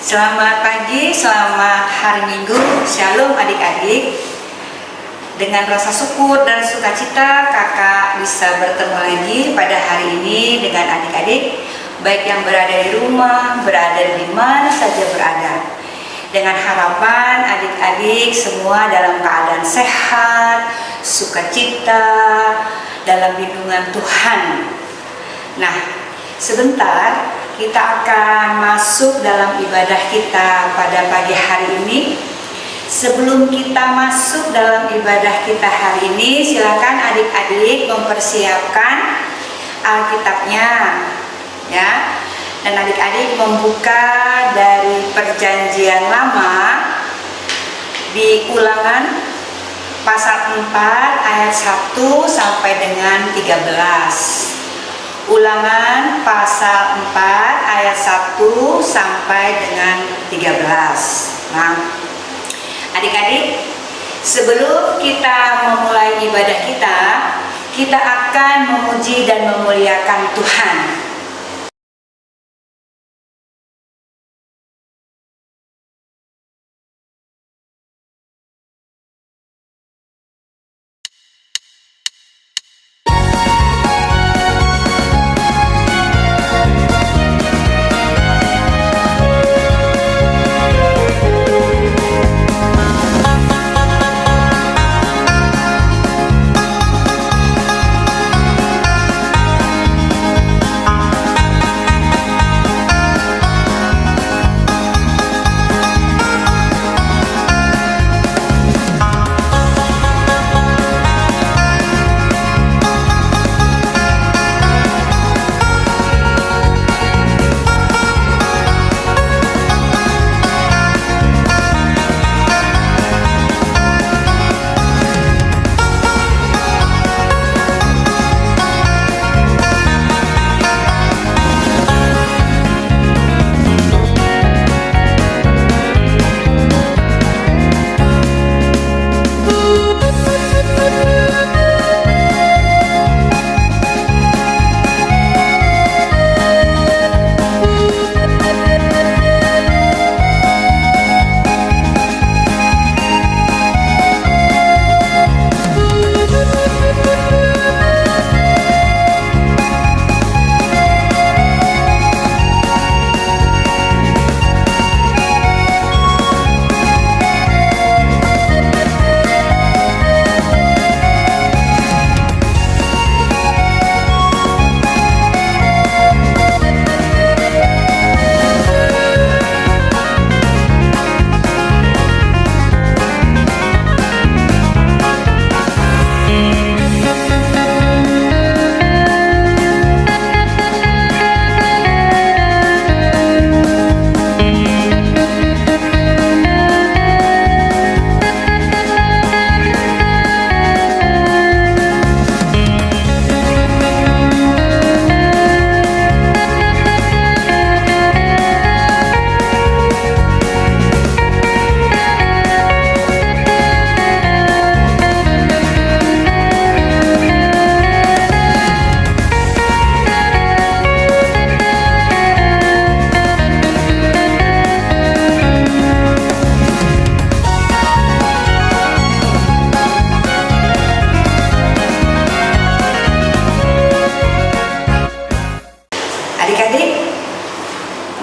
Selamat pagi, selamat hari Minggu. Shalom adik-adik. Dengan rasa syukur dan sukacita kakak bisa bertemu lagi pada hari ini dengan adik-adik, baik yang berada di rumah, berada di mana saja berada. Dengan harapan adik-adik semua dalam keadaan sehat, sukacita, dalam lindungan Tuhan. Nah, sebentar kita akan masuk dalam ibadah kita pada pagi hari ini. Sebelum kita masuk dalam ibadah kita hari ini, silakan adik-adik mempersiapkan Alkitabnya, ya. Dan adik-adik membuka dari Perjanjian Lama di Ulangan pasal 4 ayat 1 sampai dengan 13. Ulangan pasal 4 ayat 1 sampai dengan 13. Nah, adik-adik, sebelum kita memulai ibadah kita akan memuji dan memuliakan Tuhan.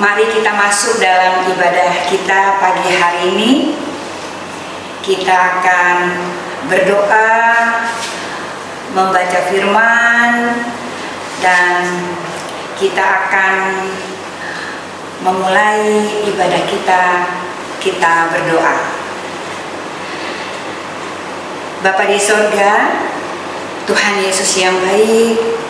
Mari kita masuk dalam ibadah kita pagi hari ini. Kita akan berdoa, membaca firman, dan kita akan memulai ibadah kita. Kita berdoa. Bapa di sorga, Tuhan Yesus yang baik,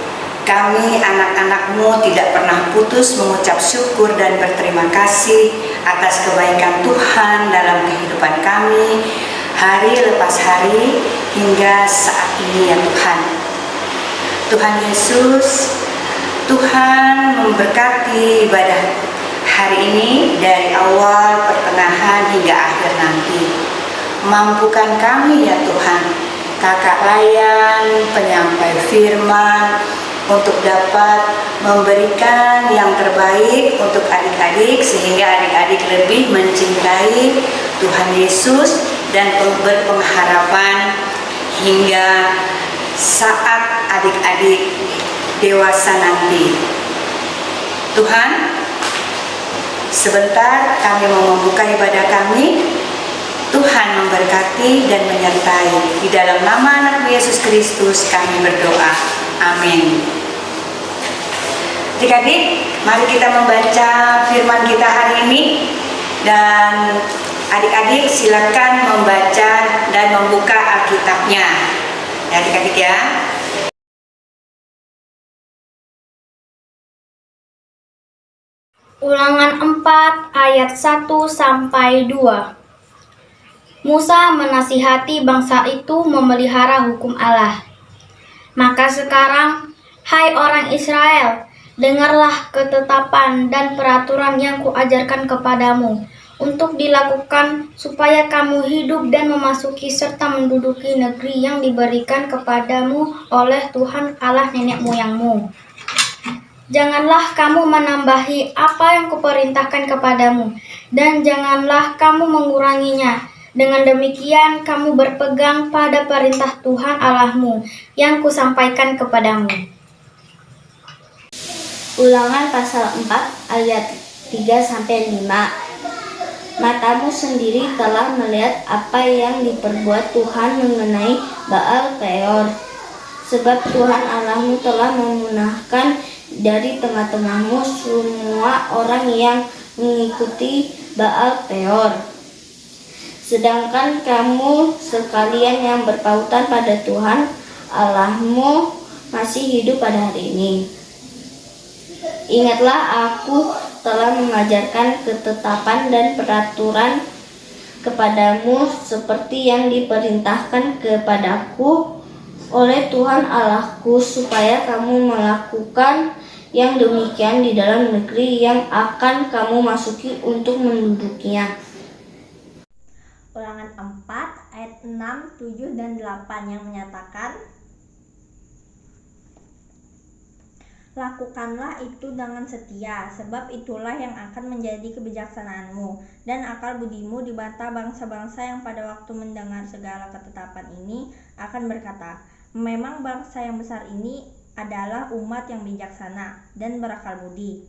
kami anak-anak-Mu tidak pernah putus mengucap syukur dan berterima kasih atas kebaikan Tuhan dalam kehidupan kami hari lepas hari hingga saat ini ya Tuhan. Tuhan Yesus, Tuhan memberkati ibadah hari ini dari awal, pertengahan hingga akhir nanti. Mampukan kami ya Tuhan, kakak layan, penyampai firman, untuk dapat memberikan yang terbaik untuk adik-adik sehingga adik-adik lebih mencintai Tuhan Yesus dan berpengharapan hingga saat adik-adik dewasa nanti. Tuhan, sebentar kami mau membuka ibadah kami. Tuhan memberkati dan menyertai. Di dalam nama anak Yesus Kristus kami berdoa. Amin. Adik-adik, mari kita membaca firman kita hari ini. Dan adik-adik silakan membaca dan membuka Alkitabnya. Ya adik-adik ya. Ulangan 4 ayat 1 sampai 2. Musa menasihati bangsa itu memelihara hukum Allah. Maka sekarang, hai orang Israel, dengarlah ketetapan dan peraturan yang kuajarkan kepadamu untuk dilakukan supaya kamu hidup dan memasuki serta menduduki negeri yang diberikan kepadamu oleh Tuhan Allah nenek moyangmu. Janganlah kamu menambahi apa yang kuperintahkan kepadamu, dan janganlah kamu menguranginya. Dengan demikian kamu berpegang pada perintah Tuhan Allahmu yang kusampaikan kepadamu. Ulangan pasal 4 ayat 3-5. Matamu sendiri telah melihat apa yang diperbuat Tuhan mengenai Baal Peor. Sebab Tuhan Allahmu telah memunahkan dari tengah-tengahmu semua orang yang mengikuti Baal Peor. Sedangkan kamu sekalian yang berpautan pada Tuhan Allahmu masih hidup pada hari ini. Ingatlah, aku telah mengajarkan ketetapan dan peraturan kepadamu seperti yang diperintahkan kepadaku oleh Tuhan Allahku, supaya kamu melakukan yang demikian di dalam negeri yang akan kamu masuki untuk mendudukinya. Ulangan 4 ayat 6, 7, dan 8 yang menyatakan, lakukanlah itu dengan setia, sebab itulah yang akan menjadi kebijaksanaanmu dan akal budimu di mata bangsa-bangsa yang pada waktu mendengar segala ketetapan ini akan berkata, memang bangsa yang besar ini adalah umat yang bijaksana dan berakal budi.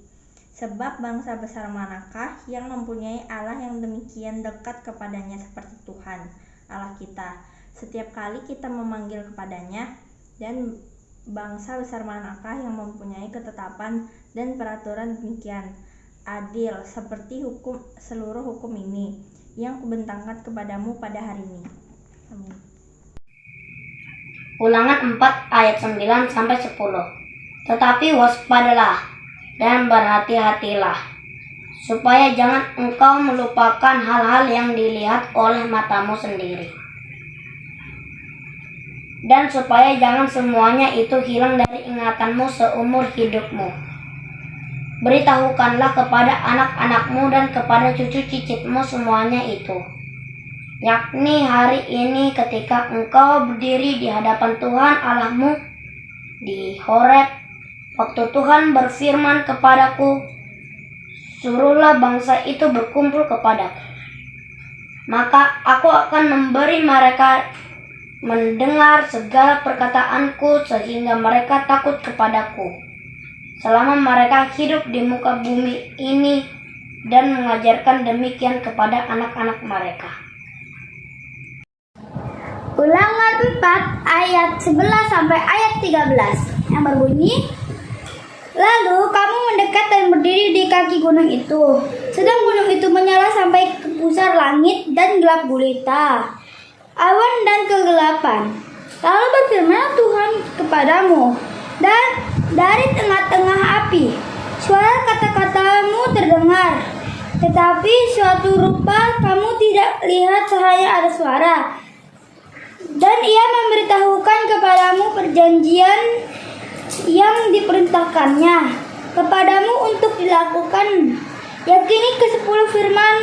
Sebab bangsa besar manakah yang mempunyai Allah yang demikian dekat kepadanya seperti Tuhan Allah kita, setiap kali kita memanggil kepadanya, dan bangsa besar manakah yang mempunyai ketetapan dan peraturan demikian adil seperti seluruh hukum ini yang kubentangkan kepadamu pada hari ini. Amin. Ulangan 4 ayat 9-10. Tetapi waspadalah dan berhati-hatilah, supaya jangan engkau melupakan hal-hal yang dilihat oleh matamu sendiri, dan supaya jangan semuanya itu hilang dari ingatanmu seumur hidupmu. Beritahukanlah kepada anak-anakmu dan kepada cucu cicitmu semuanya itu, yakni hari ini ketika engkau berdiri di hadapan Tuhan Allahmu di Horeb, waktu Tuhan berfirman kepadaku, suruhlah bangsa itu berkumpul kepadaku. Maka aku akan memberi mereka mendengar segala perkataanku sehingga mereka takut kepadaku selama mereka hidup di muka bumi ini, dan mengajarkan demikian kepada anak-anak mereka. Ulangan 4 ayat 11 sampai ayat 13 yang berbunyi, lalu kamu mendekat dan berdiri di kaki gunung itu, sedang gunung itu menyala sampai ke pusar langit dan gelap gulita, awan dan kegelapan. Lalu berfirman Tuhan kepadamu, dan dari tengah-tengah api suara kata-katamu terdengar, tetapi suatu rupa kamu tidak lihat cahaya ada suara. Dan ia memberitahukan kepadamu perjanjian yang diperintahkannya kepadamu untuk dilakukan, yakini ke-10 firman,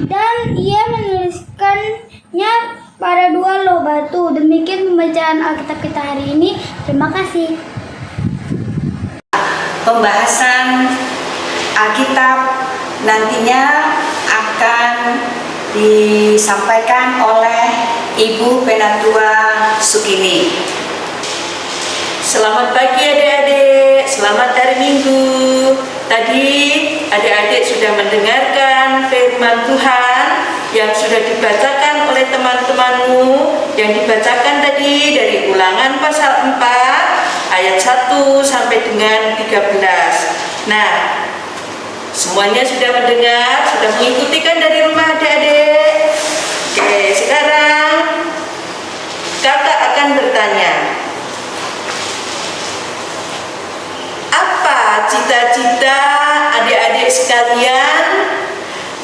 dan ia menuliskannya pada 2 loh batu. Demikian pembacaan Alkitab kita hari ini. Terima kasih. Pembahasan Alkitab nantinya akan disampaikan oleh Ibu Penatua Sukini. Selamat pagi adik-adik, selamat hari Minggu. Tadi adik-adik sudah mendengarkan firman Tuhan yang sudah dibacakan oleh teman-temanmu, yang dibacakan tadi dari Ulangan pasal 4 ayat 1 sampai dengan 13. Nah, semuanya sudah mendengar, sudah mengikuti kan dari rumah adik-adik? Oke, sekarang kakak akan bertanya, apa cita-cita adik-adik sekalian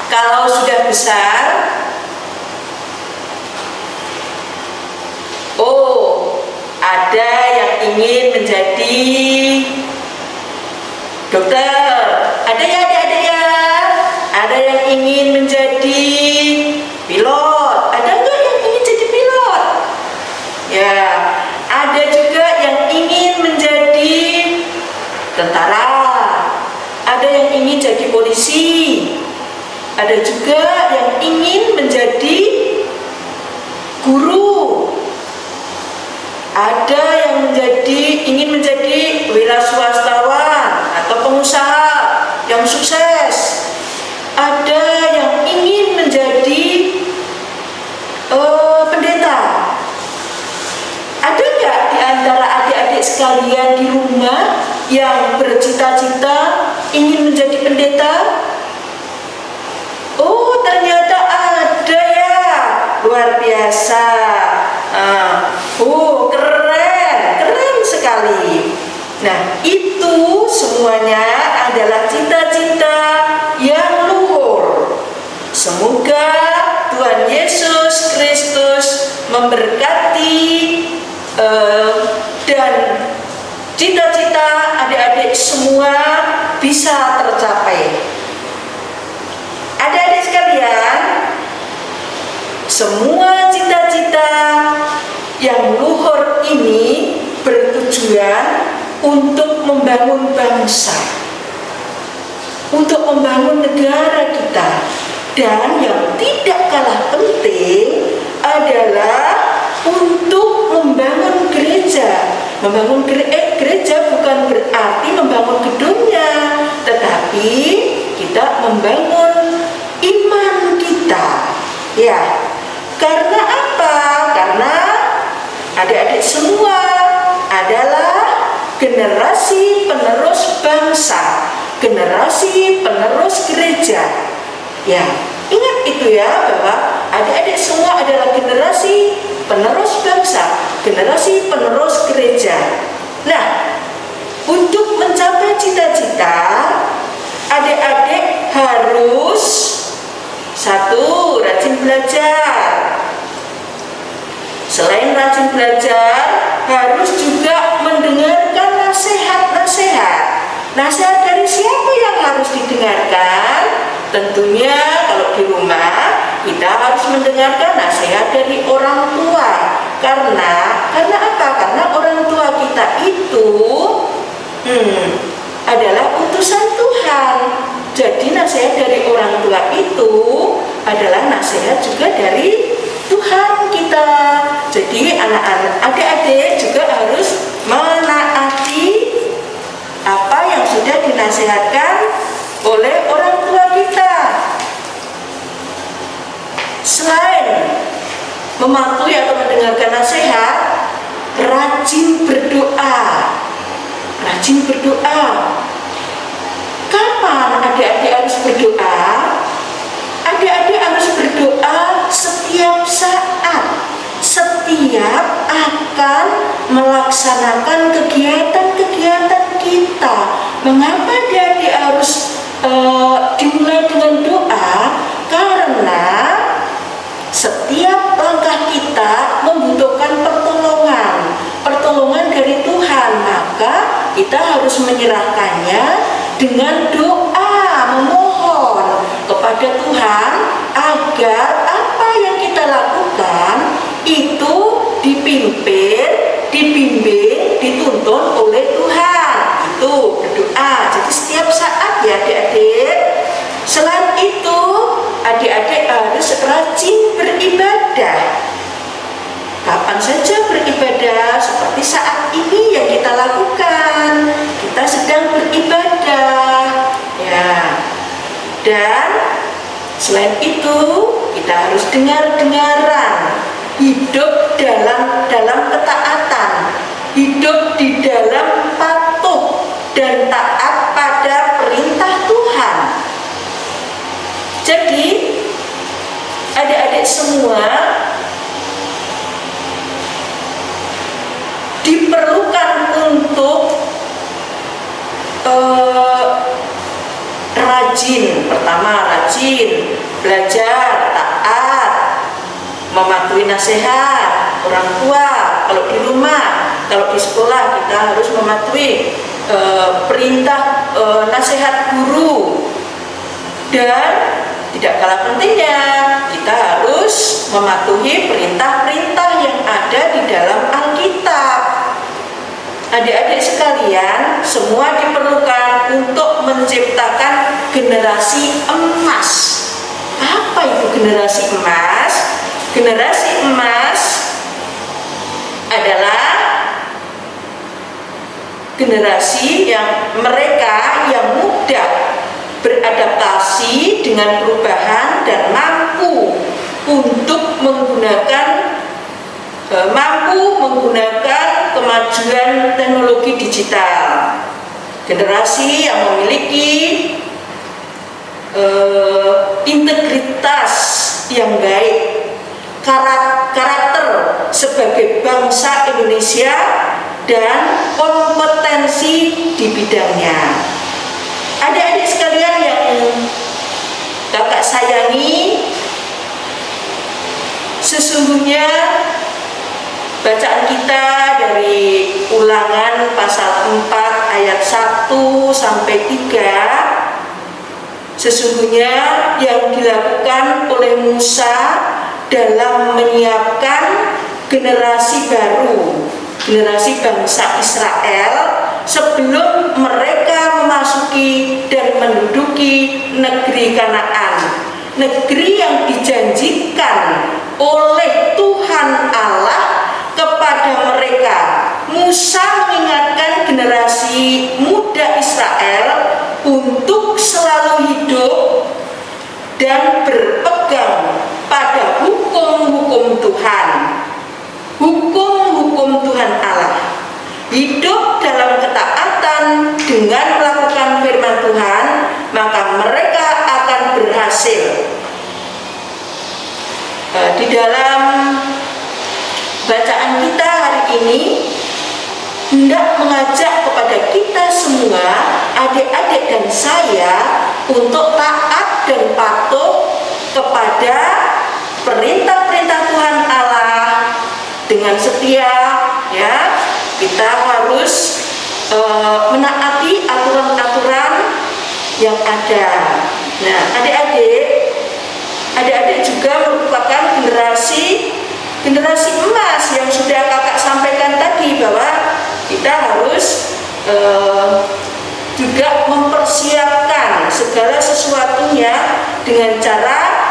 kalau sudah besar? Oh, ada yang ingin menjadi dokter. Ada ya adik-adik ya? Ada yang ingin menjadi pilot. Ada enggak yang ingin jadi pilot? Ya, ada juga yang ingin menjadi tentara. Ada yang ingin jadi polisi. Ada juga yang ingin menjadi guru. Ada yang ingin menjadi wira swastawan atau pengusaha yang sukses. Ada yang ingin menjadi pendeta. Ada nggak di antara adik-adik sekalian di rumah yang bercita-cita ingin menjadi pendeta? Oh, ternyata ada ya, luar biasa. Keren sekali. Nah, itu semuanya adalah cita-cita yang luhur. Semoga Tuhan Yesus Kristus memberkati dan cita-cita adik-adik semua bisa tercapai. Adik-adik sekalian, semua cita-cita yang luhur ini bertujuan untuk membangun bangsa, untuk membangun negara kita. Dan yang tidak kalah penting adalah untuk membangun gereja. Membangun gereja bukan berarti membangun gedungnya, tetapi kita membangun iman kita. Ya, karena apa? Karena adik-adik semua adalah generasi penerus bangsa, generasi penerus gereja. Ya, ingat itu ya, bahwa adik-adik semua adalah generasi penerus bangsa, generasi penerus gereja. Nah, untuk mencapai cita-cita, adik-adik harus satu, rajin belajar. Selain rajin belajar, harus juga mendengarkan nasihat-nasihat. Nasihat dari siapa yang harus didengarkan? Tentunya kalau di rumah kita harus mendengarkan nasihat dari orang tua. Karena apa? Karena orang tua kita itu adalah utusan Tuhan. Jadi nasihat dari orang tua itu adalah nasihat juga dari Tuhan kita. Jadi anak-anak, adik-adik juga harus menaati apa yang sudah dinasihatkan oleh orang tua kita. Selain mematuhi atau mendengarkan nasihat, rajin berdoa. Rajin berdoa. Kapan adik-adik harus berdoa? Adik-adik harus berdoa setiap saat, setiap akan melaksanakan kegiatan-kegiatan kita. Mengapa adik-adik harus dimulai dengan doa? Karena setiap langkah kita membutuhkan pertolongan dari Tuhan. Maka kita harus menyerahkannya dengan doa, memohon kepada Tuhan agar apa yang kita lakukan itu dipimpin, dibimbing, dituntun oleh Tuhan. Itu berdoa. Jadi setiap saat ya adik-adik. Selain itu, adik-adik harus rajin beribadah. Kapan saja beribadah, seperti saat ini yang kita lakukan. Kita sedang beribadah, ya. Dan selain itu, kita harus dengar-dengaran, hidup dalam ketaatan, hidup di dalam patuh dan taat pada perintah Tuhan. Jadi, adik-adik semua diperlukan untuk rajin. Pertama, rajin belajar, taat, mematuhi nasihat orang tua. Kalau di rumah, kalau di sekolah kita harus mematuhi perintah nasihat guru. Dan tidak kalah pentingnya, kita harus mematuhi perintah-perintah yang ada di dalam Alkitab. Adik-adik sekalian, semua diperlukan untuk menciptakan generasi emas. Apa itu generasi emas? Generasi emas adalah generasi yang mereka yang mudah beradaptasi dengan perubahan dan mampu menggunakan kemajuan teknologi digital. Generasi yang memiliki integritas yang baik, karakter sebagai bangsa Indonesia, dan kompetensi di bidangnya. Adik-adik sekalian yang kakak sayangi, sesungguhnya bacaan kita dari Ulangan pasal 4 ayat 1 sampai 3, sesungguhnya yang dilakukan oleh Musa dalam menyiapkan generasi baru, generasi bangsa Israel sebelum mereka memasuki dan menduduki negeri Kanaan, negeri yang dijanjikan oleh Tuhan Allah kepada mereka. Musa mengingatkan generasi muda Israel untuk selalu hidup dan berpegang pada hukum-hukum Tuhan, hukum-hukum Tuhan Allah. Hidup dalam ketaatan dengan melakukan firman Tuhan, maka mereka akan berhasil. Di dalam bacaan kita hari ini hendak mengajak kepada kita semua, adik-adik dan saya, untuk taat dan patuh kepada perintah-perintah Tuhan Allah dengan setia, ya. Kita harus menaati aturan-aturan yang ada. Nah, adik-adik juga merupakan generasi emas yang sudah kakak sampaikan tadi, bahwa kita harus juga mempersiapkan segala sesuatunya dengan cara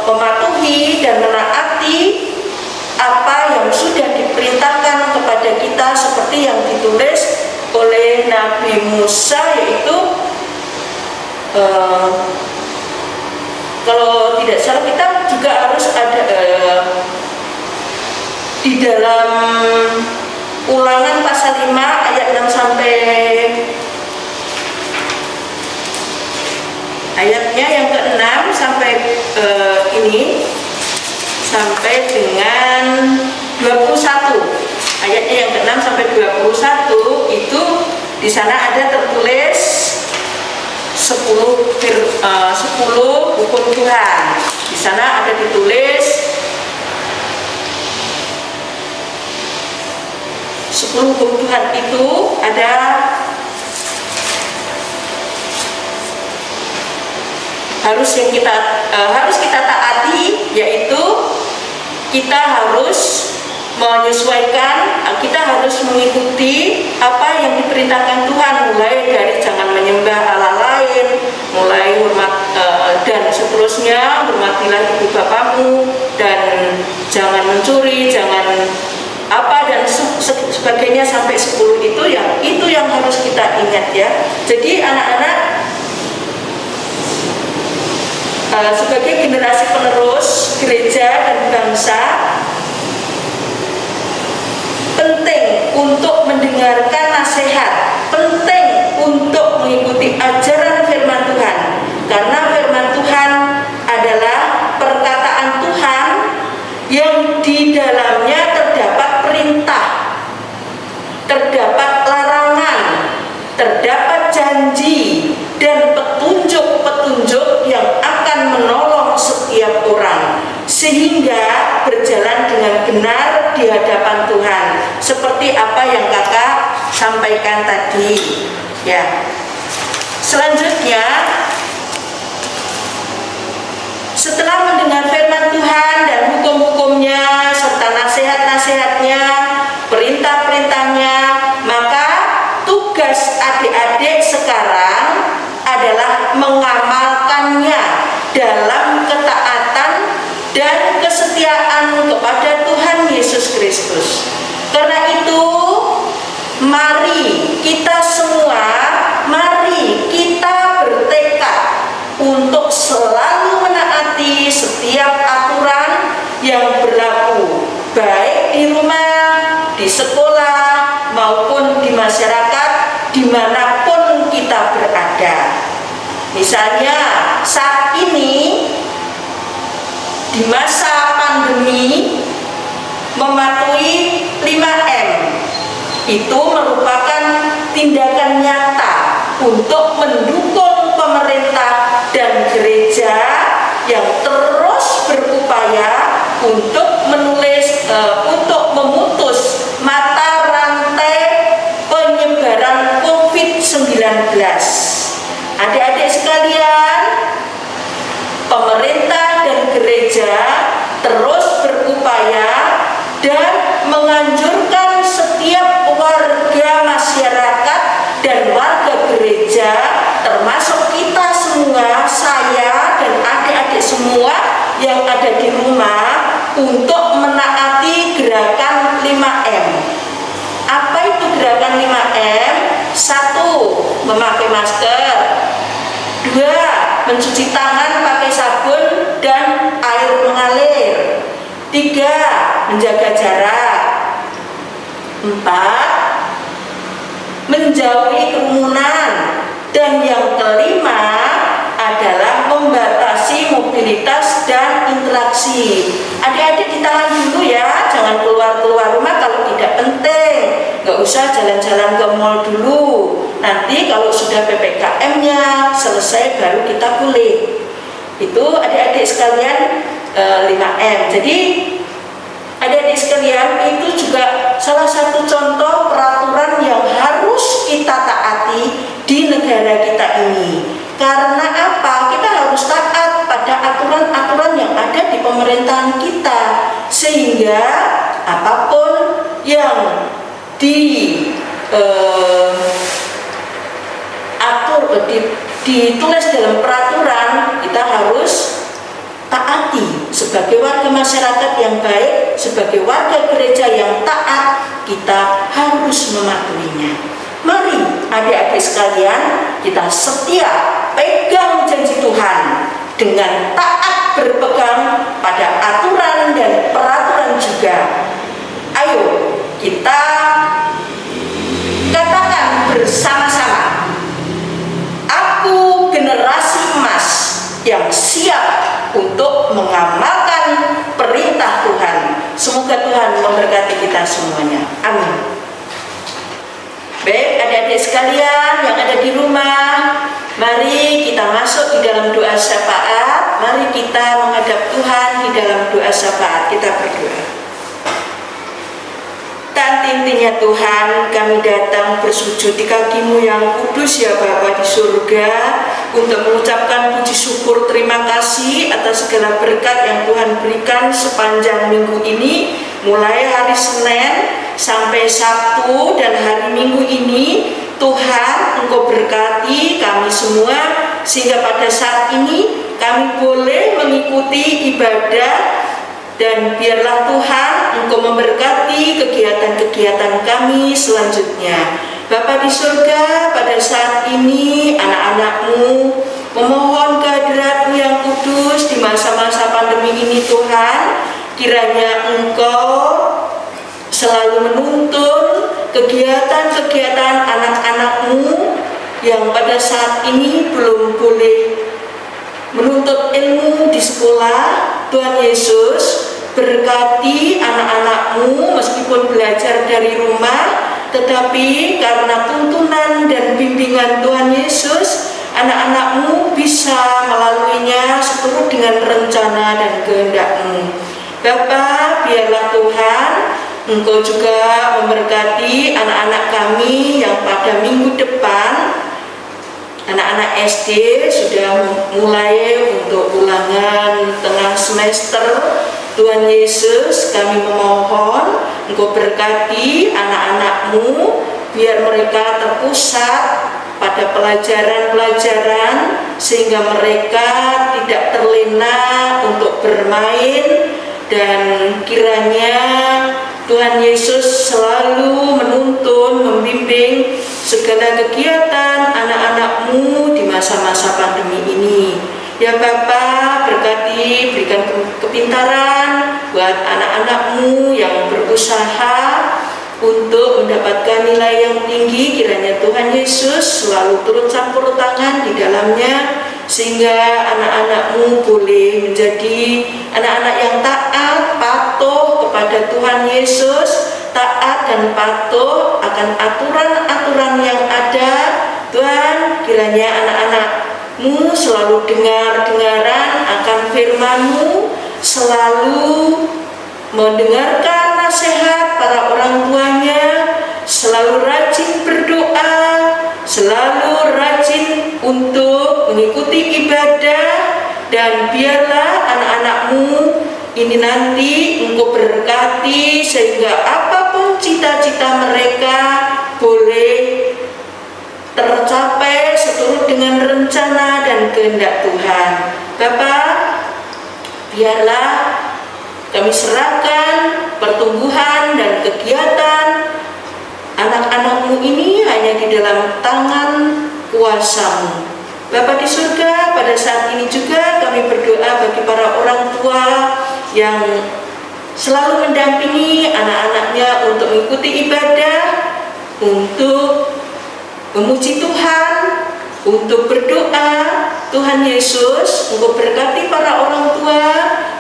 mematuhi dan menaati apa yang sudah diperintahkan kepada kita, seperti yang ditulis oleh Nabi Musa, yaitu kalau tidak salah kita juga harus ada di dalam Ulangan pasal 5 ayat 6 sampai ayatnya yang ke-6 sampai ini sampai dengan 21. Ayatnya yang ke-6 sampai 21 itu di sana ada tertulis 10 hukum Tuhan. Di sana ada ditulis 10 hukum Tuhan itu ada harus kita taati, yaitu kita harus menyesuaikan, kita harus mengikuti apa yang diperintahkan Tuhan, mulai dari jangan menyembah Allah lain, mulai hormat dan seterusnya. seterusnya, hormatilah ibu bapamu, dan jangan mencuri, jangan apa dan sebagainya sampai 10 itu yang harus kita ingat ya. Jadi anak-anak sebagai generasi penerus gereja dan bangsa penting untuk mendengarkan nasihat, penting untuk mengikuti ajaran firman Tuhan, karena firman Tuhan adalah perkataan Tuhan yang di dalamnya terdapat perintah, terdapat larangan, terdapat janji dan petunjuk-petunjuk yang akan menolong setiap orang sehingga berjalan dengan benar di hadapan Tuhan, seperti apa yang kakak sampaikan tadi ya. Selanjutnya, setelah mendengar firman Tuhan dan hukum-hukumnya serta nasihat-nasihatnya, perintah-perintahnya, maka tugas adik-adik sekarang adalah mengamalkannya dalam ketaatan dan kesetiaan kepada Tuhan Yesus Kristus. Karena itu, mari kita semua, mari kita bertekad untuk selalu menaati setiap aturan yang berlaku, baik di rumah, di sekolah, maupun di masyarakat dimanapun kita berada. Misalnya saat ini di masa pandemi, mematuhi 5M itu merupakan tindakan nyata untuk mendukung pemerintah dan gereja yang terus berupaya untuk memutus mata rantai penyebaran COVID-19. Adik-adik sekalian, pemerintah dan gereja terus berupaya dan menganjurkan setiap warga masyarakat dan warga gereja, termasuk kita semua, saya dan adik-adik semua yang ada di rumah, untuk menaati gerakan 5M. Apa itu gerakan 5M? 1. Memakai masker. 2. Mencuci tangan pakai sabun dan air mengalir. 3. Menjaga jarak. 4. Menjauhi kerumunan. Dan yang kelima adalah membatasi mobilitas dan interaksi. Adik-adik ditahan dulu ya, jangan keluar-keluar rumah kalau tidak penting. Nggak usah jalan-jalan ke mall dulu. Nanti kalau sudah PPKM-nya selesai baru kita boleh. Itu adik-adik sekalian 5M. Jadi adik-adik sekalian, itu juga salah satu contoh peraturan yang harus kita taati di negara kita ini. Karena apa? Kita harus taat pada aturan-aturan yang ada di pemerintahan kita, sehingga apapun yang ditulis dalam peraturan, kita harus taati. Sebagai warga masyarakat yang baik, sebagai warga gereja yang taat, kita harus mematuhinya. Mari adik-adik sekalian, kita setia pegang janji Tuhan dengan taat berpegang pada aturan dan peraturan juga. Ayo kita katakan bersama-sama, aku generasi emas yang siap untuk mengamalkan perintah Tuhan. Semoga Tuhan memberkati kita semuanya. Amin. Baik, adik-adik sekalian yang ada di rumah, mari kita masuk di dalam doa syafaat. Mari kita menghadap Tuhan di dalam doa syafaat. Kita berdoa. Intinya Tuhan, kami datang bersujud di kaki-Mu yang kudus ya Bapa di surga, untuk mengucapkan puji syukur terima kasih atas segala berkat yang Tuhan berikan sepanjang minggu ini, mulai hari Senin sampai Sabtu dan hari Minggu ini. Tuhan, Engkau berkati kami semua sehingga pada saat ini kami boleh mengikuti ibadah, dan biarlah Tuhan Engkau memberkati kegiatan-kegiatan kami selanjutnya. Bapa di surga, pada saat ini anak-anak-Mu memohon kehadirat-Mu yang kudus di masa-masa pandemi ini Tuhan. Kiranya Engkau selalu menuntun kegiatan-kegiatan anak-anak-Mu yang pada saat ini belum boleh menuntut ilmu di sekolah. Tuhan Yesus, berkati anak-anak-Mu meskipun belajar dari rumah, tetapi karena tuntunan dan bimbingan Tuhan Yesus, anak-anak-Mu bisa melaluinya seturut dengan rencana dan kehendak-Mu. Bapa, biarlah Tuhan Engkau juga memberkati anak-anak kami yang pada minggu depan, anak-anak SD sudah mulai untuk ulangan tengah semester. Tuhan Yesus, kami memohon Engkau berkati anak-anak-Mu, biar mereka terpusat pada pelajaran-pelajaran sehingga mereka tidak terlena untuk bermain, dan kiranya Tuhan Yesus selalu menuntun, membimbing segala kegiatan anak-anak-Mu di masa-masa pandemi ini. Ya Bapa, berkati, berikan kepintaran buat anak-anak-Mu yang berusaha untuk mendapatkan nilai yang tinggi. Kiranya Tuhan Yesus selalu turut campur tangan di dalamnya, sehingga anak-anak-Mu boleh menjadi anak-anak yang taat, patuh kepada Tuhan Yesus, taat dan patuh akan aturan-aturan yang ada. Tuhan, kiranya anak-anak-Mu selalu dengar-dengaran akan firman-Mu, selalu mendengarkan nasihat para orang tuanya, selalu rajin berdoa, selalu rajin untuk mengikuti ibadah, dan biarlah anak-anak-Mu ini nanti Engkau berkati sehingga apapun cita-cita mereka boleh tercapai seturut dengan rencana dan kehendak Tuhan. Bapa, biarlah kami serahkan pertumbuhan dan kegiatan anak-anak-Mu ini hanya di dalam tangan kuasa-Mu. Bapa di surga, pada saat ini juga kami berdoa bagi para orang tua yang selalu mendampingi anak-anaknya untuk mengikuti ibadah, untuk memuji Tuhan, untuk berdoa. Tuhan Yesus, Engkau berkati para orang tua,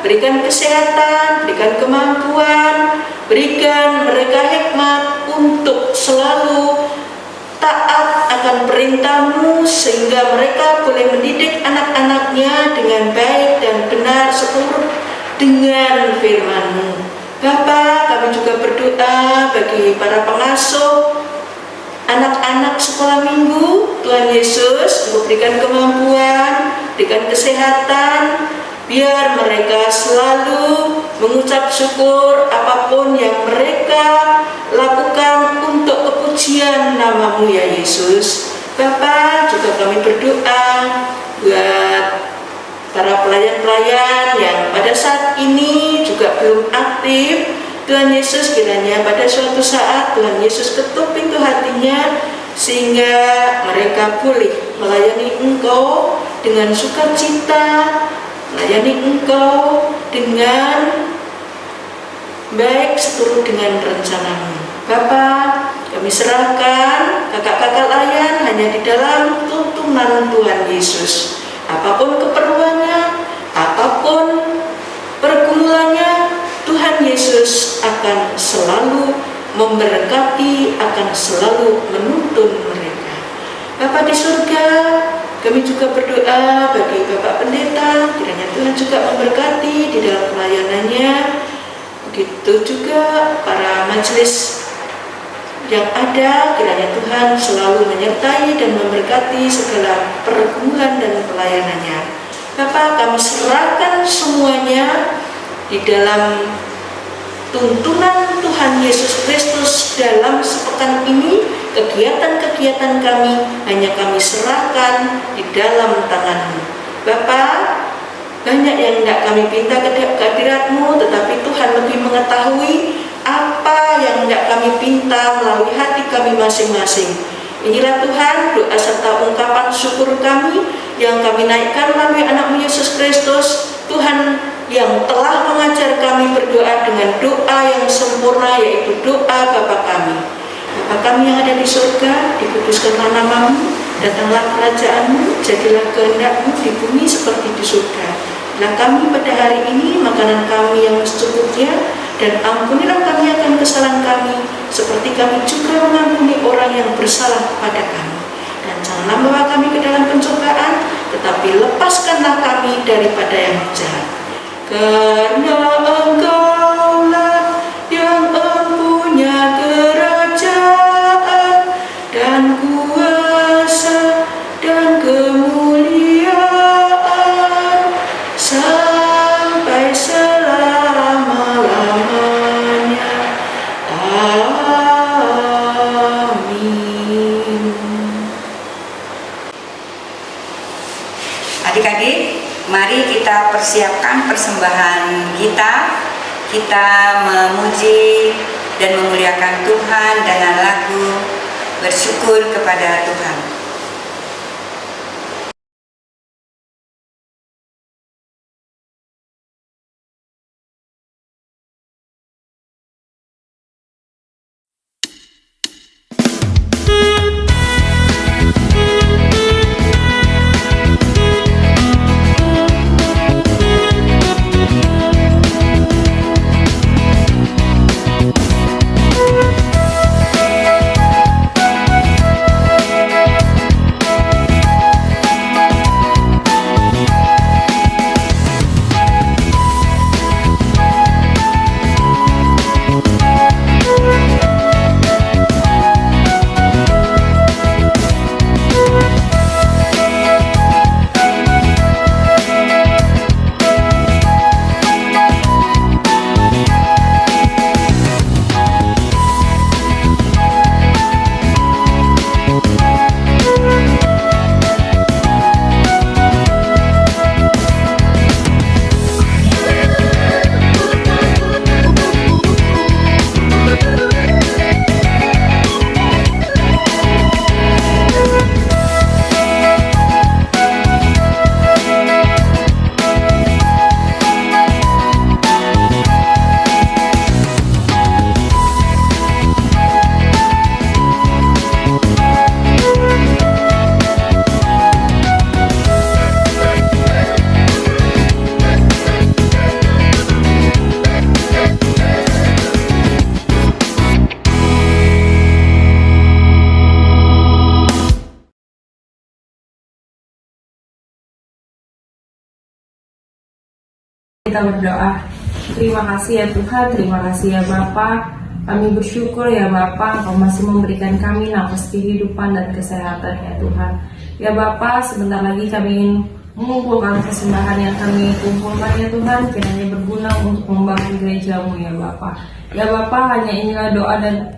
berikan kesehatan, berikan kemampuan, berikan mereka hikmat untuk selalu taat akan perintah-Mu, sehingga mereka boleh mendidik anak-anaknya dengan baik dan benar seturut dengan firman-Mu. Bapa, kami juga berdoa bagi para pengasuh anak-anak sekolah minggu. Tuhan Yesus, Engkau berikan kemampuan, berikan kesehatan, biar mereka selalu mengucap syukur apapun yang mereka lakukan untuk kepujian nama-Mu ya Yesus. Bapa, juga kami berdoa buat para pelayan-pelayan yang pada saat ini juga belum aktif. Tuhan Yesus, kiranya pada suatu saat Tuhan Yesus ketuk pintu hatinya, sehingga mereka boleh melayani Engkau dengan sukacita, melayani Engkau dengan baik seturut dengan rencana-Mu. Bapa, kami serahkan kakak-kakak layan hanya di dalam tuntunan Tuhan Yesus. Apapun keperluannya, apapun pergumulannya, Tuhan Yesus akan selalu memberkati, akan selalu menuntun mereka. Bapa di surga, kami juga berdoa bagi Bapak Pendeta, kiranya Tuhan juga memberkati di dalam pelayanannya. Begitu juga para majelis yang ada, kiranya Tuhan selalu menyertai dan memberkati segala pergumulan dan pelayanannya. Bapa, kami serahkan semuanya di dalam tuntunan Tuhan Yesus Kristus dalam sepekan ini. Kegiatan-kegiatan kami hanya kami serahkan di dalam tangan-Mu. Bapa, Banyak yang tidak kami pinta kehadirat-Mu, tetapi Tuhan lebih mengetahui apa yang tidak kami pinta melalui hati kami masing-masing. Inilah Tuhan doa serta ungkapan syukur kami yang kami naikkan melalui anak-Mu Yesus Kristus, Tuhan yang telah mengajar kami berdoa dengan doa yang sempurna, yaitu doa Bapa kami. Bapa kami yang ada di surga, dikuduskanlah nama-Mu, datanglah kerajaan-Mu, jadilah kehendak-Mu di bumi seperti di surga. Nah kami pada hari ini makanan kami yang secukupnya, dan ampunilah kami akan kesalahan kami, seperti kami juga mengampuni orang yang bersalah kepada kami. Dan janganlah membawa kami ke dalam pencobaan, tetapi lepaskanlah kami daripada yang jahat. Karena Engkaulah yang mempunyai kerajaan dan kuasa dan kemuliaan sampai selama-lamanya. Amin. Adik-adik, mari kita persiapkan persembahan kita. Kita memuji dan memuliakan Tuhan dengan lagu bersyukur kepada Tuhan. Kita berdoa. Terima kasih ya Tuhan, terima kasih ya Bapa. Kami bersyukur ya Bapa, Engkau masih memberikan kami nafas kehidupan dan kesehatan ya Tuhan. Ya Bapa, sebentar lagi kami ingin mengumpulkan persembahan yang kami kumpulkan ya Tuhan, kiranya berguna untuk membangun gereja-Mu ya Bapa. Ya Bapa, hanya inilah doa dan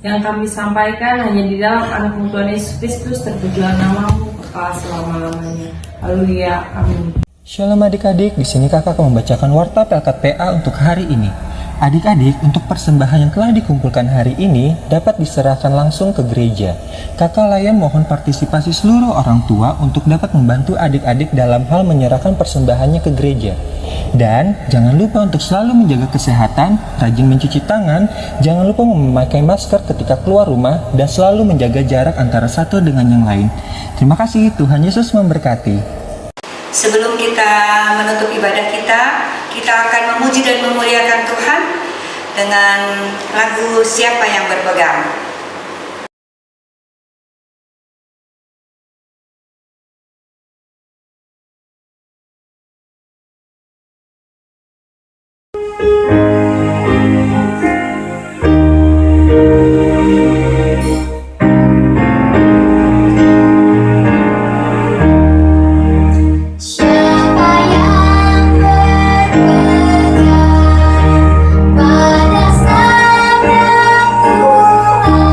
yang kami sampaikan hanya di dalam anak-Mu Tuhan Yesus Kristus, terpujilah nama-Mu kekal selama-lamanya. Haleluya, amin. Shalom adik-adik, di sini kakak akan membacakan warta Pelkat PA untuk hari ini. Adik-adik, untuk persembahan yang telah dikumpulkan hari ini dapat diserahkan langsung ke gereja. Kakak Layan mohon partisipasi seluruh orang tua untuk dapat membantu adik-adik dalam hal menyerahkan persembahannya ke gereja. Dan jangan lupa untuk selalu menjaga kesehatan, rajin mencuci tangan, jangan lupa memakai masker ketika keluar rumah, dan selalu menjaga jarak antara satu dengan yang lain. Terima kasih, Tuhan Yesus memberkati. Sebelum kita menutup ibadah kita akan memuji dan memuliakan Tuhan dengan lagu Siapa yang Berpegang. Pada sabda Tuhan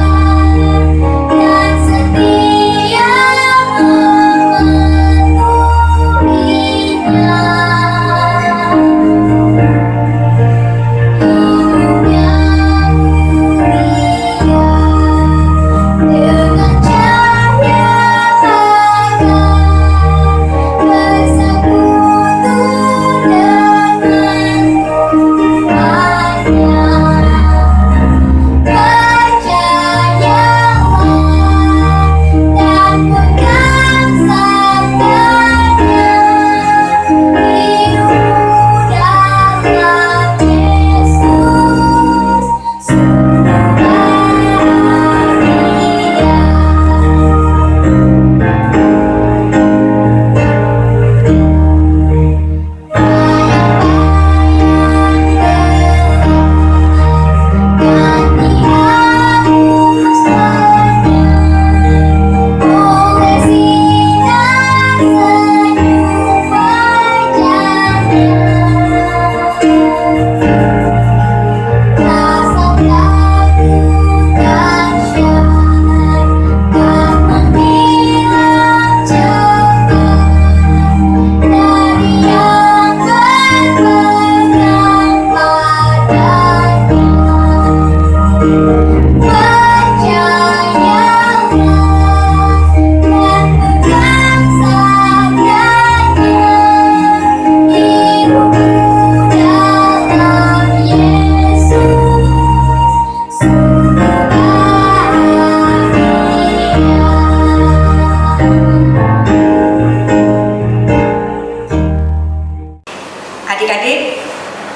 Adik-adik,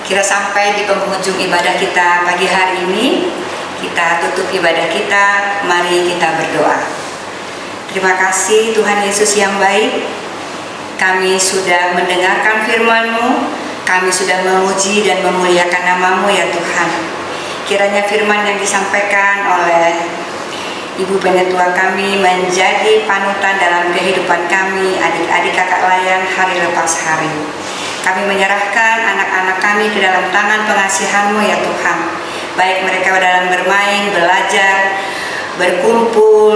kita sampai di penghujung ibadah kita pagi hari ini. Kita tutup ibadah kita, mari kita berdoa. Terima kasih Tuhan Yesus yang baik. Kami sudah mendengarkan firman-Mu, kami sudah memuji dan memuliakan nama-Mu ya Tuhan. Kiranya firman yang disampaikan oleh Ibu Penetua kami menjadi panutan dalam kehidupan kami, adik-adik kakak layan hari lepas hari. Kami menyerahkan anak-anak kami ke dalam tangan pengasihan-Mu ya Tuhan. Baik mereka dalam bermain, belajar, berkumpul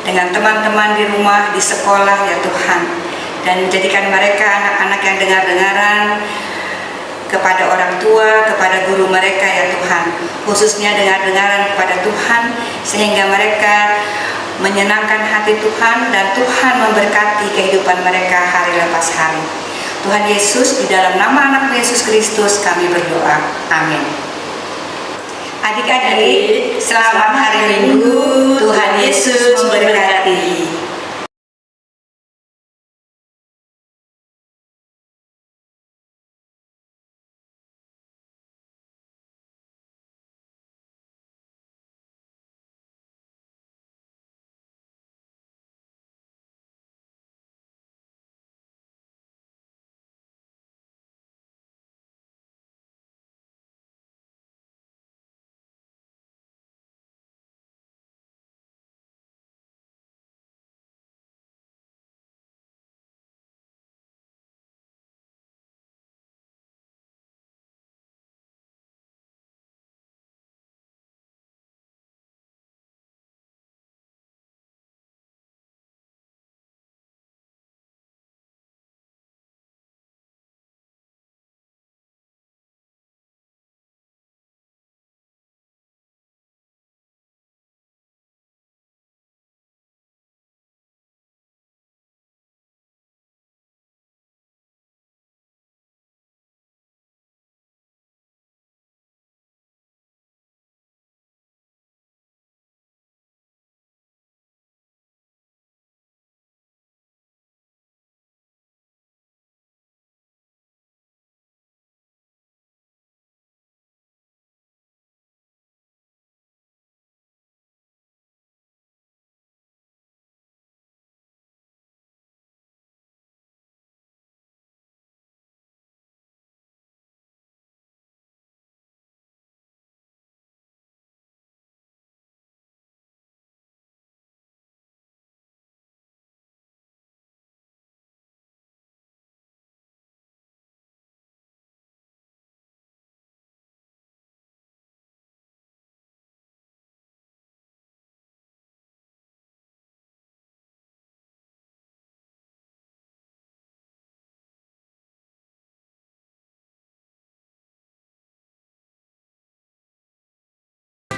dengan teman-teman di rumah, di sekolah ya Tuhan. Dan jadikan mereka anak-anak yang dengar-dengaran kepada orang tua, kepada guru mereka ya Tuhan. Khususnya dengar-dengaran kepada Tuhan, sehingga mereka menyenangkan hati Tuhan dan Tuhan memberkati kehidupan mereka hari lepas hari. Tuhan Yesus, di dalam nama anak Yesus Kristus kami berdoa. Amin. Adik-adik, selamat hari Minggu. Tuhan Yesus memberkati.